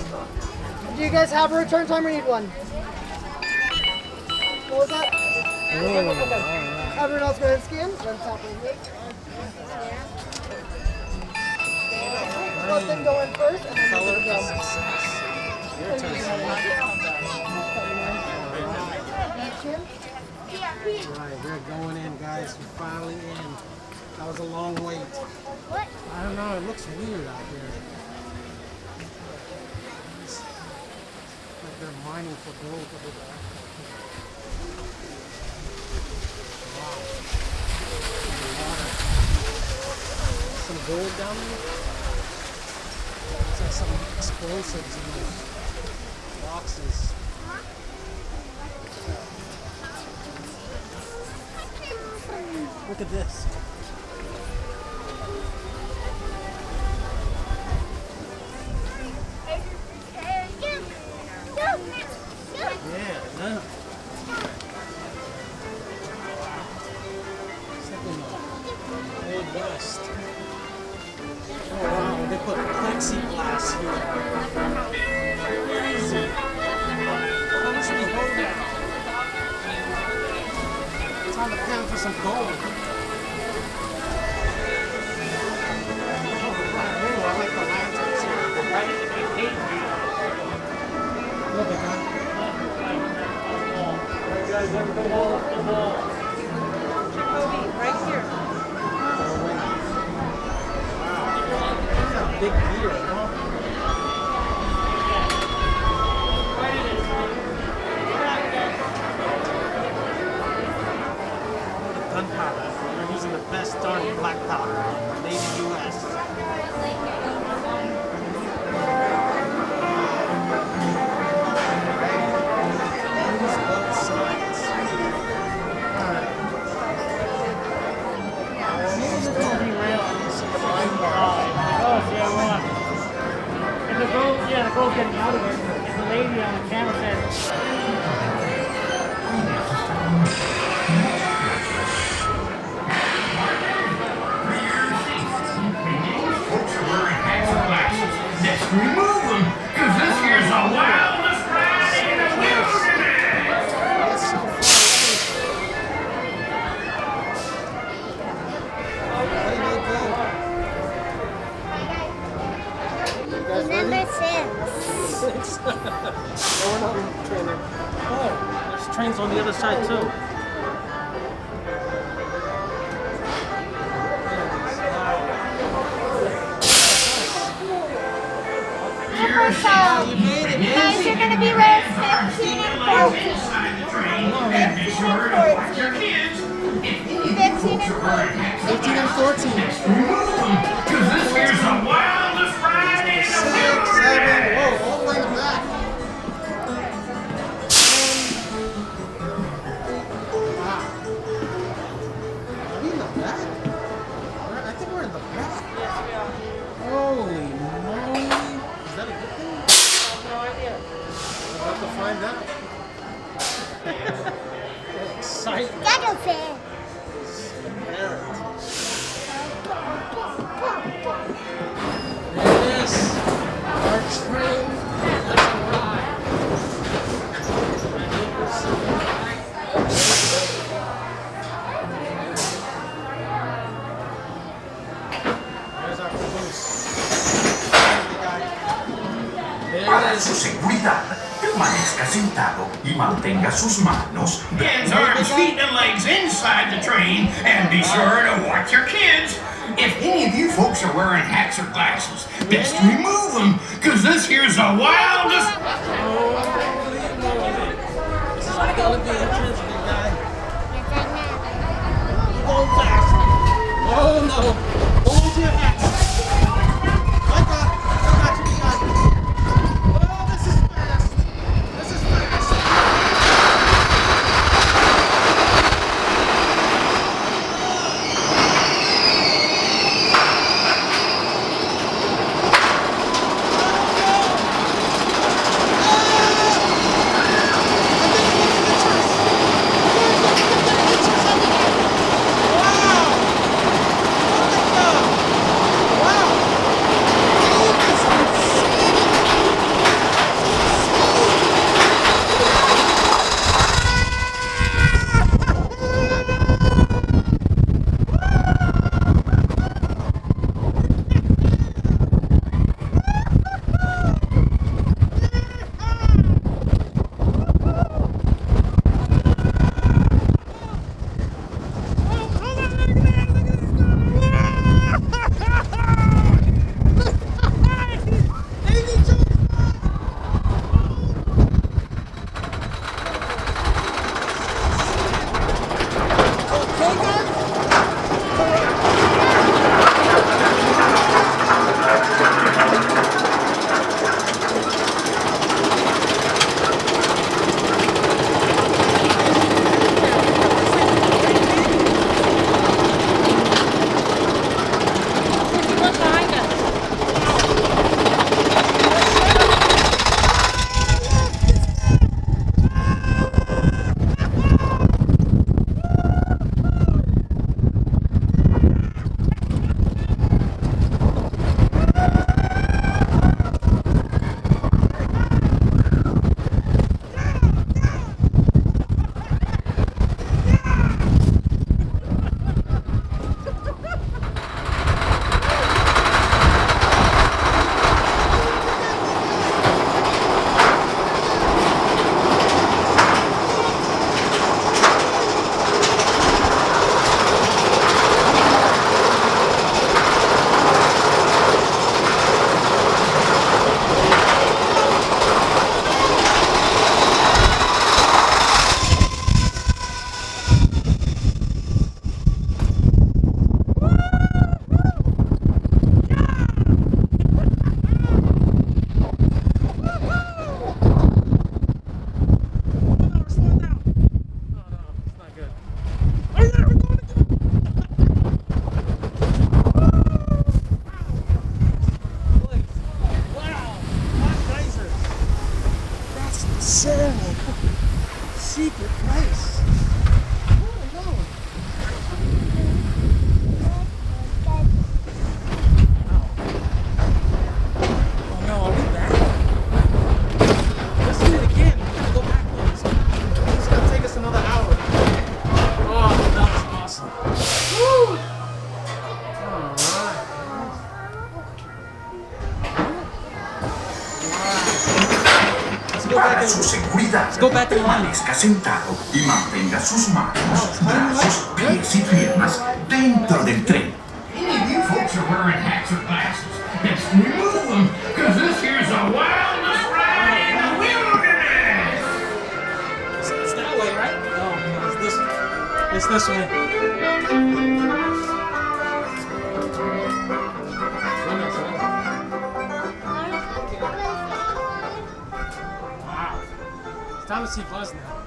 Do you guys have a return time or need one? What was that? Okay. Everyone else go ahead and scan. Let's tap right here. Let them go in first and then we'll go. Your turn. Alright, we're going in, guys. We're finally in. That was a long wait. What? I don't know, it looks weird out here. It's like they're mining for gold over there. Wow. Water. Some gold down there? Looks like some explosives in those boxes. Look at this. Yeah, no. It's like in the Old West. Oh wow, they put plexiglass here. Crazy. How much do we hold now? Time to pan for some gold. Oh, I like the lanterns here. Look at that. You guys ever been wall to wall? Right here. Wow. That's a big deer, huh? Gunpowder. They're using the best darn black powder made in the U.S. Both sides. Yeah, the girl's getting out of it. And the lady on the camera said, Let's remove them, because this here's the wildest ride in the wilderness! Number 6. Oh, there's trains on the other side too. Number 12. Guys, you're going to be with 15 and 14. And be sure to watch your kids. 15 and 14. 15 and 14. Remove them, because this here's the wildest ride in the 6, 7, wilderness! whoa, all the way in the back. Wow. Are we in the back? I think we're in the back. yes, we are. Holy moly. Is that a good thing? No idea. We're about to find out. Exciting. Gaggle fan. Parrot. There it is. Our train has arrived. There's our caboose. There Para it is. su seguridad, permanezca sentado y mantenga sus manos, hands, arms, feet, and legs inside the train, and be sure to watch your kids. If any of you folks are wearing hats or glasses, best remove them, because this here's the wildest... This is gonna be interesting, guy. Go fast. Oh no. Hold your hats. I got you, Oh, this is fast. This is fast. Wow! su seguridad, go back to the line. permanezca sentado y mantenga sus manos, brazos, pies y piernas dentro del tren. Any of you folks are wearing hats or glasses, just remove them, because this here's the wildest ride in the wilderness. It's that way, right? No, it's this way. Wow. It's time to see Buzz now.